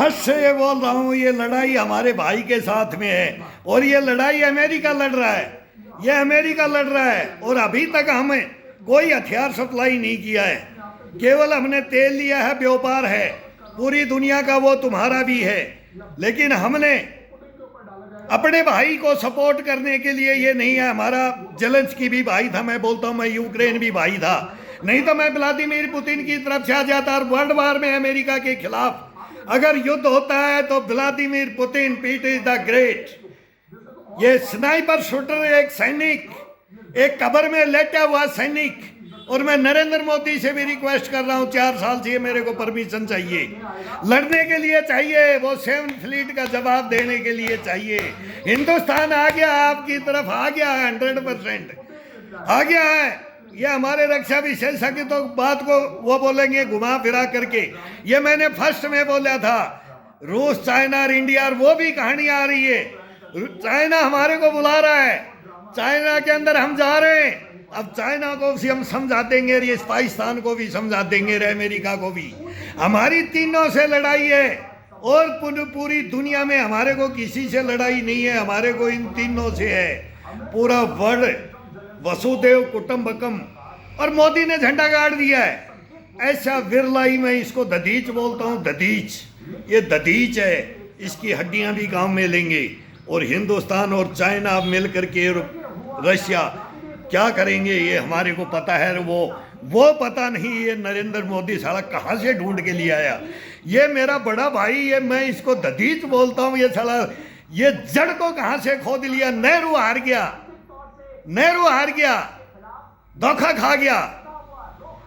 First से ये बोल रहा हूँ, ये लड़ाई हमारे भाई के साथ में है और ये लड़ाई अमेरिका लड़ रहा है, ये अमेरिका लड़ रहा है। और अभी तक हमें कोई हथियार सप्लाई नहीं किया है, केवल हमने तेल लिया है, व्यापार है पूरी दुनिया का, वो तुम्हारा भी है। लेकिन हमने अपने भाई को सपोर्ट करने के लिए ये नहीं है, हमारा जेलेंस्की भी भाई था, मैं बोलता हूँ मैं यूक्रेन भी भाई था, नहीं तो मैं व्लादिमीर पुतिन की तरफ से आ जाता। और वर्ल्ड वार में अमेरिका के खिलाफ अगर युद्ध होता है तो व्लादिमीर पुतिन पीट इज द ग्रेट। ये स्नाइपर शूटर एक सैनिक, एक कब्र में लेटा हुआ सैनिक। और मैं नरेंद्र मोदी से भी रिक्वेस्ट कर रहा हूं, 4 साल से मेरे को परमिशन चाहिए, लड़ने के लिए चाहिए, वो 7th फ्लीट का जवाब देने के लिए चाहिए। हिंदुस्तान आ गया, आपकी तरफ आ गया है, 100% आ गया है। ये हमारे रक्षा विशेषज्ञ तो बात को वो बोलेंगे घुमा फिरा करके, ये मैंने फर्स्ट में बोला था, रूस चाइना और इंडिया, और वो भी कहानी आ रही है। चाइना हमारे को बुला रहा है, चाइना के अंदर हम जा रहे हैं। अब चाइना को भी हम समझा देंगे, ये पाकिस्तान को भी समझा देंगे, अमेरिका को भी। हमारी तीनों से लड़ाई है और पूरी दुनिया में हमारे को किसी से लड़ाई नहीं है, हमारे को इन तीनों से है। पूरा वर्ल्ड वसुदेव कुटुंबकम, और मोदी ने झंडा गाड़ दिया है। ऐसा विरला ही, मैं इसको दधीच बोलता हूँ, दधीच, ये दधीच है, इसकी हड्डियां भी काम में लेंगे। और हिंदुस्तान और चाइना अब मिल करके रशिया क्या करेंगे ये हमारे को पता है, वो पता नहीं। ये नरेंद्र मोदी साला कहाँ से ढूंढ के लिए आया, ये मेरा बड़ा भाई, ये मैं इसको दधीच बोलता हूँ। ये साला ये जड़ को कहाँ से खोद लिया। नेहरू हार गया, नेहरू हार गया, धोखा खा गया।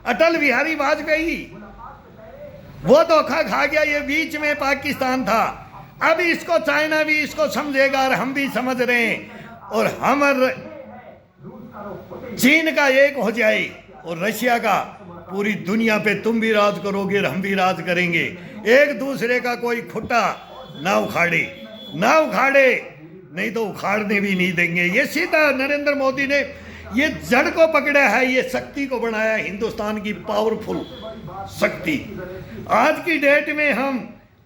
अटल बिहारी वाजपेयी वो धोखा खा गया, ये बीच में पाकिस्तान था। अब इसको चाइना भी इसको समझेगा और हम भी समझ रहे हैं, और हम चीन का एक हो जाए और रशिया का, पूरी दुनिया पे तुम भी राज करोगे और हम भी राज करेंगे। एक दूसरे का कोई खुट्टा ना उखाड़े, ना उखाड़े, नहीं तो उखाड़ने भी नहीं देंगे। ये सीधा नरेंद्र मोदी ने ये जड़ को पकड़ा है, ये शक्ति को बनाया, हिंदुस्तान की पावरफुल शक्ति। आज की डेट में हम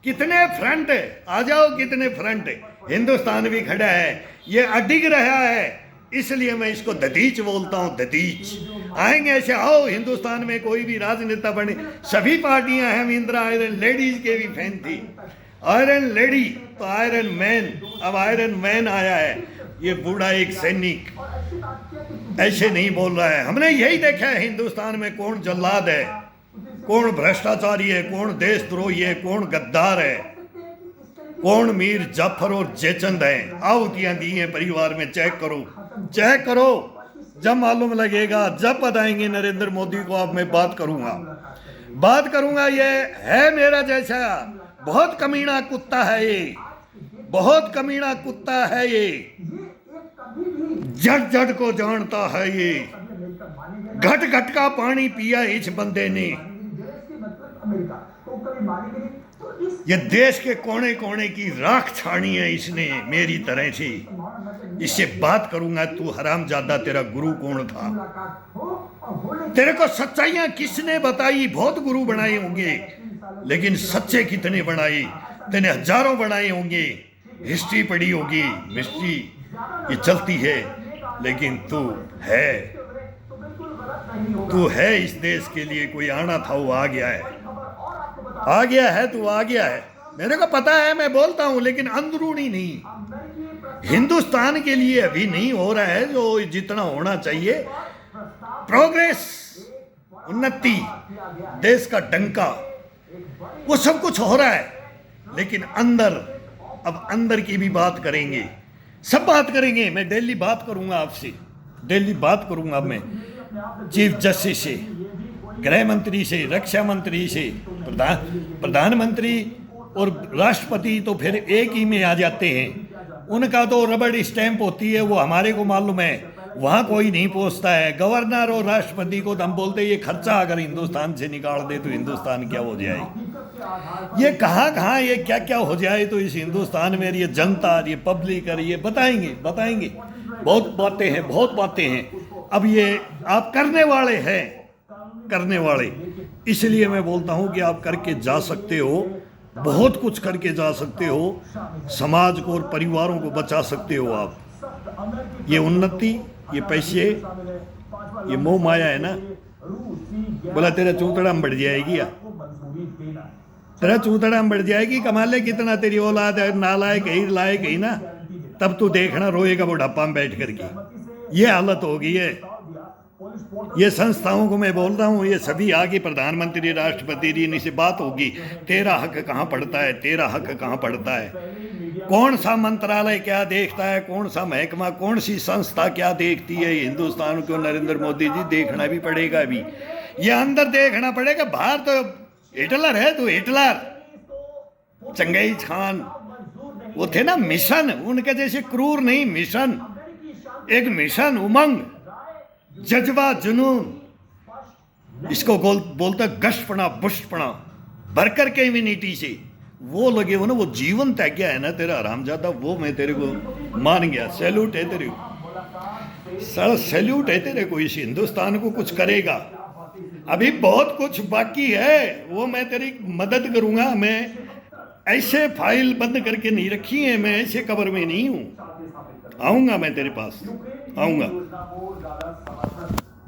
कितने फ्रंट, आ जाओ कितने फ्रंट, हिंदुस्तान भी खड़ा है, ये अडिग रहा है। इसलिए मैं इसको दधीच बोलता हूँ, दधीच। आएंगे ऐसे, आओ हिंदुस्तान में कोई भी राजनेता बने, सभी पार्टियां हैं। इंदिरा आयरन लेडीज के भी फैन थी, आयरन लेडी तो आयरन मैन, अब आयरन मैन आया है, ये बूढ़ा एक सैनिक ऐसे नहीं बोल रहा है। हमने यही देखा है हिंदुस्तान में कौन जल्लाद है, कौन भ्रष्टाचारी है, कौन देशद्रोही है, कौन गद्दार है, कौन मीर जाफर और जयचंद है। आहुतियां दी हैं परिवार में, चेक करो, चेक करो, जब मालूम लगेगा, जब बताएंगे नरेंद्र मोदी को। अब मैं बात करूंगा, ये है मेरा जैसा, बहुत कमीना कुत्ता है ये, बहुत कमीना कुत्ता है ये, जड़ जड़ को जानता है ये, घट घट का पानी पिया इस बंदे ने। ये देश के कोने कोने की राख छानी है इसने मेरी तरह से। इससे बात करूंगा, तू हरामजादा, तेरा गुरु कौन था, तेरे को सच्चाइयां किसने बताई। बहुत गुरु बनाए होंगे, लेकिन सच्चे कितने बनाए, तेने हजारों बनाए होंगे, हिस्ट्री पढ़ी होगी, हिस्ट्री ये चलती है, लेकिन तू है इस देश के लिए, कोई आना था वो आ गया है, आ गया है, तू आ गया है। मेरे को पता है, मैं बोलता हूं, लेकिन अंदरूनी नहीं। हिंदुस्तान के लिए अभी नहीं हो रहा है जो जितना होना चाहिए। प्रोग्रेस, उन्नति, देश का डंका, वो सब कुछ हो रहा है, लेकिन अंदर, अब अंदर की भी बात करेंगे, सब बात करेंगे। मैं दिल्ली बात करूंगा आपसे, दिल्ली बात करूंगा मैं चीफ जस्टिस से, गृह मंत्री से, रक्षा मंत्री से, प्रधानमंत्री और राष्ट्रपति तो फिर एक ही में आ जाते हैं। उनका तो रबड़ स्टैंप होती है, वो हमारे को मालूम है, वहाँ कोई नहीं पहुँचता है। गवर्नर और राष्ट्रपति को हम बोलते हैं ये खर्चा अगर हिंदुस्तान से निकाल दे तो हिंदुस्तान क्या हो जाए, ये कहाँ ये क्या क्या हो जाए तो इस हिंदुस्तान में। ये जनता, ये पब्लिक, ये बताएंगे, बहुत बातें हैं। अब ये आप करने वाले, इसलिए मैं बोलता हूँ कि आप करके जा सकते हो। बहुत कुछ करके जा सकते हो, समाज को और परिवारों को बचा सकते हो आप। ये उन्नति, ये पैसे, ये मोह माया है ना, बोला तेरा चूतड़ा में बढ़ जाएगी, या तेरा चूतड़ा में बढ़ जाएगी, कमा ले कितना, तेरी औलाद है नालायक ही लायक ही ना, तब तू देखना रोएगा बुढ़ापा में बैठ करके। ये हालत हो गई है। ये संस्थाओं को मैं बोल रहा हूँ, ये सभी आगे प्रधानमंत्री राष्ट्रपति जी इनसे बात होगी, तेरा हक कहाँ पड़ता है, तेरा हक कहाँ पड़ता है, कौन सा मंत्रालय क्या देखता है, कौन सा महकमा, कौन सी संस्था क्या देखती है। हिंदुस्तान को नरेंद्र मोदी जी देखना भी पड़ेगा, अभी ये अंदर देखना पड़ेगा। बाहर तो हिटलर है, तो हिटलर चंगेज खान वो थे ना मिशन, उनके जैसे क्रूर नहीं, मिशन, एक मिशन, उमंग, जज्बा, जुनून, इसको बोलता गश्तपना, बुश्तपना, भरकर के इम्यूनिटी से वो लगे हो ना, वो जीवन तय गया है ना तेरा हरामजादा, वो मैं तेरे को मान गया। सैल्यूट है तेरे को, सर सैल्यूट है तेरे को, इस हिंदुस्तान को कुछ करेगा। अभी बहुत कुछ बाकी है, वो मैं तेरी मदद करूंगा। मैं ऐसे फाइल बंद करके नहीं रखी है, मैं ऐसे कब्र में नहीं हूं, आऊंगा मैं तेरे पास, आऊंगा।